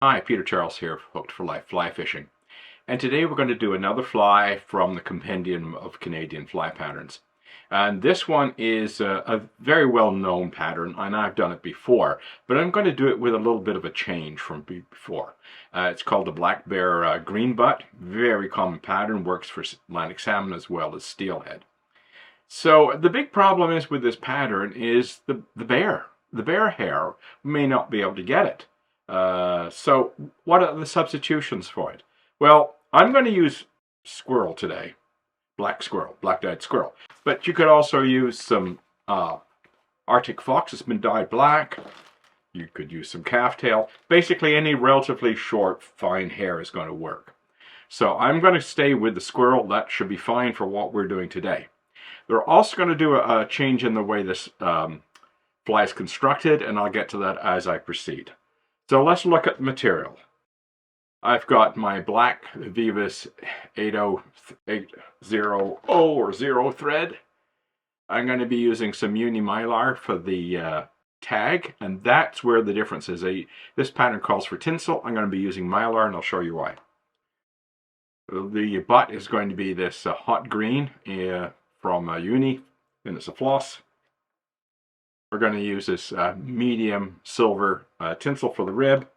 Hi, Peter Charles here, Hooked for Life Fly Fishing. And today we're going to do another fly from the Compendium of Canadian Fly Patterns. And this one is a very well-known pattern, and I've done it before, but I'm going to do it with a little bit of a change from before. It's called the black bear green butt. Very common pattern, works for Atlantic salmon as well as steelhead. So the big problem is with this pattern is the bear. The bear hair may not be able to get it. So what are the substitutions for it? Well, I'm going to use squirrel today. Black squirrel, black-dyed squirrel. But you could also use some Arctic fox that's been dyed black. You could use some calf tail. Basically, any relatively short, fine hair is going to work. So I'm going to stay with the squirrel. That should be fine for what we're doing today. They're also going to do a change in the way this fly is constructed, and I'll get to that as I proceed. So let's look at the material. I've got my black Vivus 80800 or 0 thread. I'm going to be using some uni mylar for the tag, and that's where the difference is. This pattern calls for tinsel. I'm going to be using mylar, and I'll show you why. The butt is going to be this hot green from uni, and it's a floss. We're going to use this medium silver tinsel for the rib.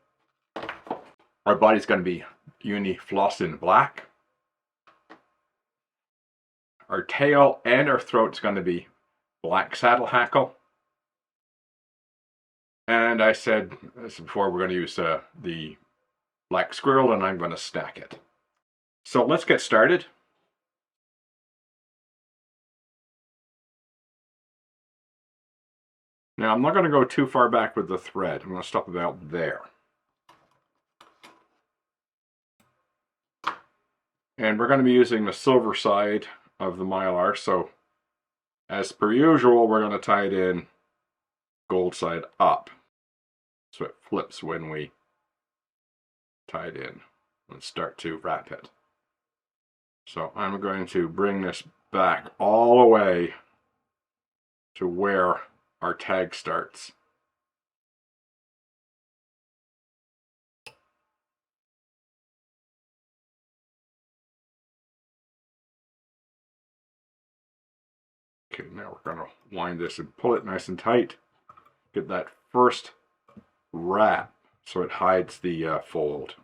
Our body's going to be uni floss in black. Our tail and our throat is going to be black saddle hackle. And I said this before, we're going to use the black squirrel, and I'm going to stack it. So let's get started. Now I'm not going to go too far back with the thread. I'm going to stop about there. And we're going to be using the silver side of the mylar, so as per usual, we're going to tie it in gold side up. So it flips when we tie it in and start to wrap it. So I'm going to bring this back all the way to where our tag starts. Okay, now we're going to wind this and pull it nice and tight. Get that first wrap so it hides the fold.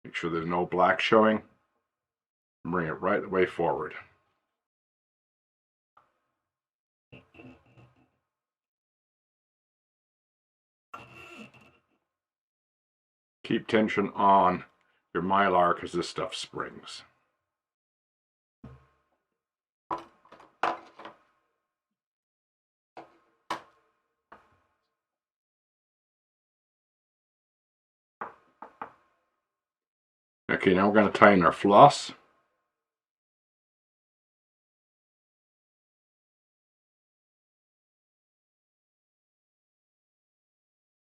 Make sure there's no black showing. Bring it right the way forward. Keep tension on your mylar because this stuff springs. Okay, now we're going to tie in our floss.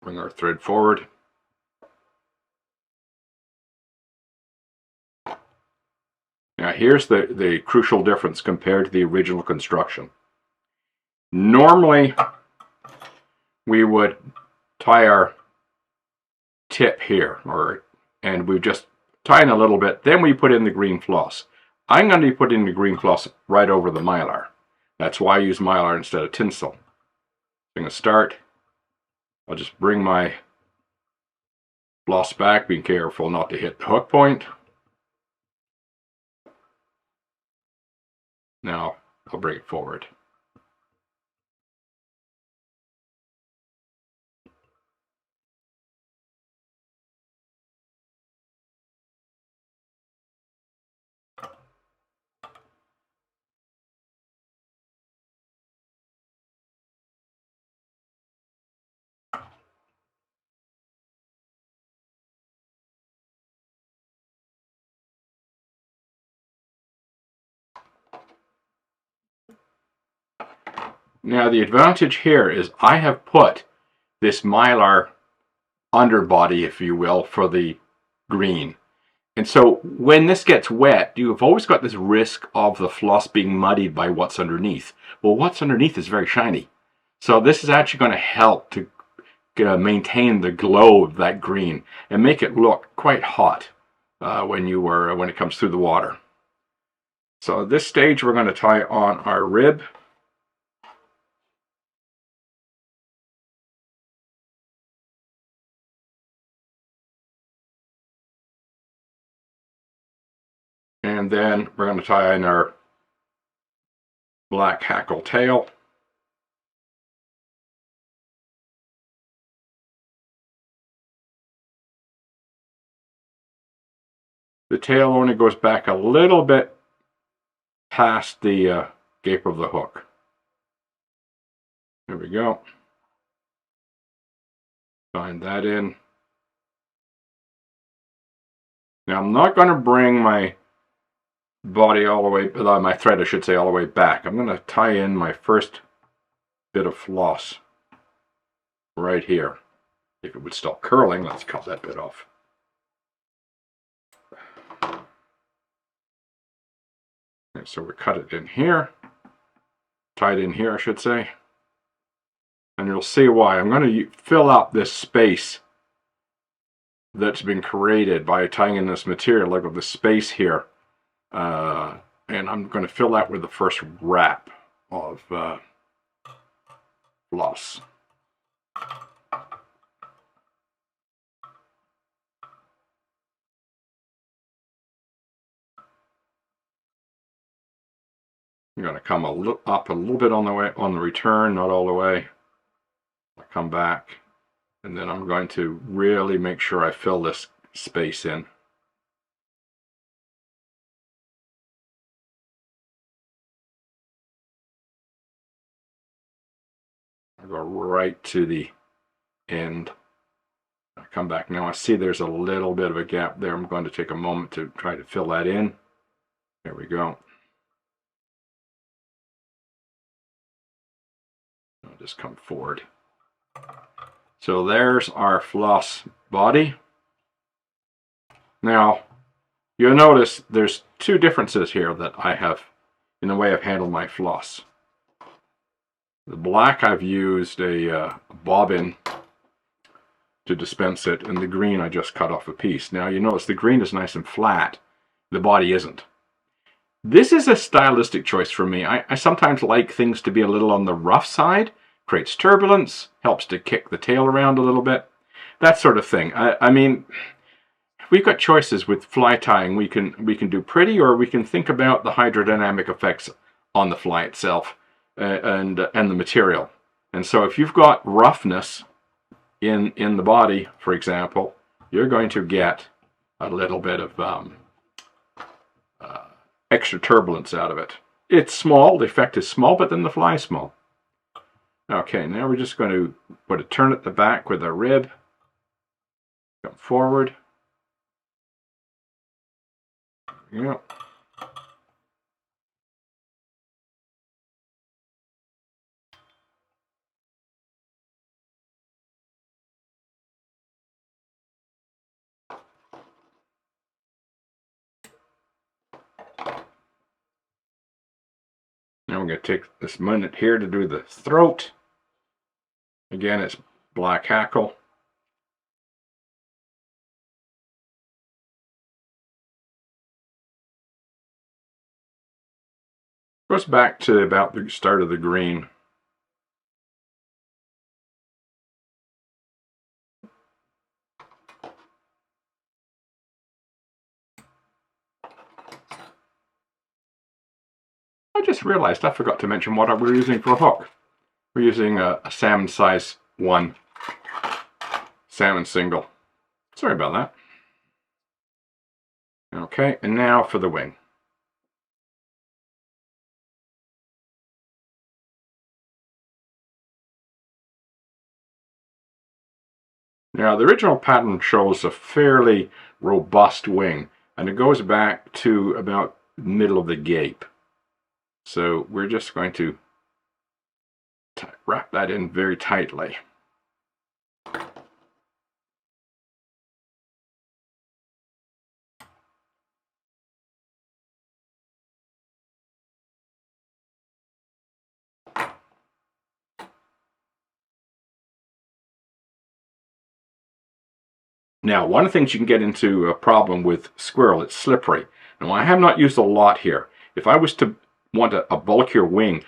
Bring our thread forward. Now here's the crucial difference compared to the original construction. Normally, we would tie our tip here, and we just tie in a little bit, then we put in the green floss. I'm going to be putting the green floss right over the mylar. That's why I use mylar instead of tinsel. I'm going to start. I'll just bring my floss back, being careful not to hit the hook point. Now I'll bring it forward. Now the advantage here is I have put this mylar underbody, if you will, for the green. And so when this gets wet, you've always got this risk of the floss being muddied by what's underneath. Well, what's underneath is very shiny. So this is actually going to help to maintain the glow of that green and make it look quite hot when it comes through the water. So at this stage, we're going to tie on our rib. And then we're going to tie in our black hackle tail. The tail only goes back a little bit past the gape of the hook. There we go. Find that in. Now I'm not going to bring my body all the way, my thread I should say, all the way back. I'm going to tie in my first bit of floss right here. If it would stop curling, let's cut that bit off. Okay, so we cut it in here, tie it in here I should say, and you'll see why. I'm going to fill out this space that's been created by tying in this material. Look at the space here, and I'm going to fill that with the first wrap of floss. I'm going to come up a little bit on the return, not all the way. I'll come back, and then I'm going to really make sure I fill this space in. I'll go right to the end. I come back now. I see there's a little bit of a gap there. I'm going to take a moment to try to fill that in. There we go. I'll just come forward. So there's our floss body. Now, you'll notice there's two differences here that I have in the way I've handled my floss. The black, I've used a bobbin to dispense it, and the green I just cut off a piece. Now you notice the green is nice and flat, the body isn't. This is a stylistic choice for me. I sometimes like things to be a little on the rough side, creates turbulence, helps to kick the tail around a little bit, that sort of thing. I mean, we've got choices with fly tying. We can do pretty, or we can think about the hydrodynamic effects on the fly itself and the material. And so if you've got roughness in the body, for example, you're going to get a little bit of extra turbulence out of it. It's small, the effect is small, but then the fly is small. Okay, now we're just going to put a turn at the back with our rib. Come forward. There we go. Now we're going to take this minute here to do the throat. Again, it's black hackle. Goes back to about the start of the green. I just realized I forgot to mention what we're using for a hook. We're using a salmon size 1 salmon single. Sorry about that. Okay, and now for the wing. Now the original pattern shows a fairly robust wing, and it goes back to about the middle of the gape. So we're just going to wrap that in very tightly. Now, one of the things you can get into a problem with squirrel, it's slippery. Now, I have not used a lot here. If I was to want a bulkier wing,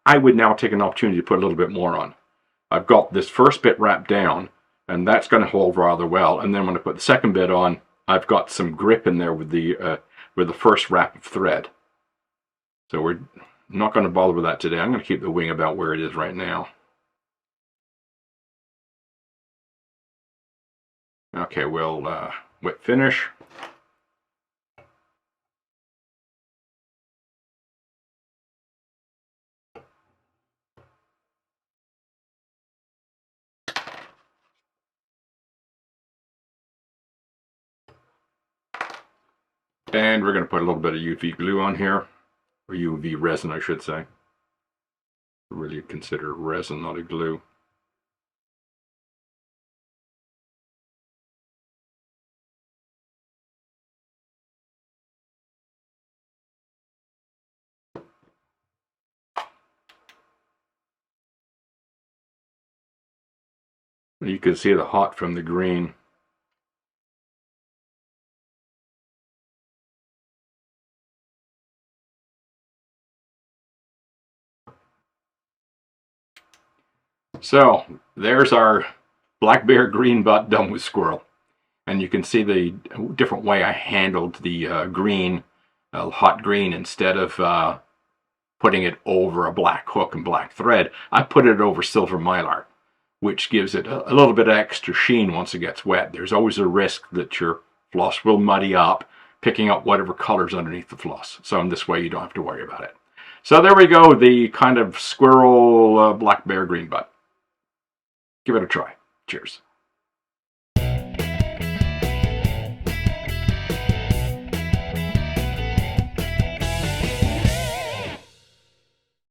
I would now take an opportunity to put a little bit more on. I've got this first bit wrapped down, and that's going to hold rather well. And then when I put the second bit on, I've got some grip in there with the first wrap of thread. So we're not going to bother with that today. I'm going to keep the wing about where it is right now. Okay, we'll wet finish. And we're going to put a little bit of UV glue on here, or UV resin, I should say. Really consider resin, not a glue. You can see the hot from the green. So there's our black bear green butt done with squirrel. And you can see the different way I handled the green, hot green, instead of putting it over a black hook and black thread. I put it over silver mylar, which gives it a little bit of extra sheen once it gets wet. There's always a risk that your floss will muddy up, picking up whatever color's underneath the floss. So in this way, you don't have to worry about it. So there we go, the kind of squirrel black bear green butt. Give it a try. Cheers.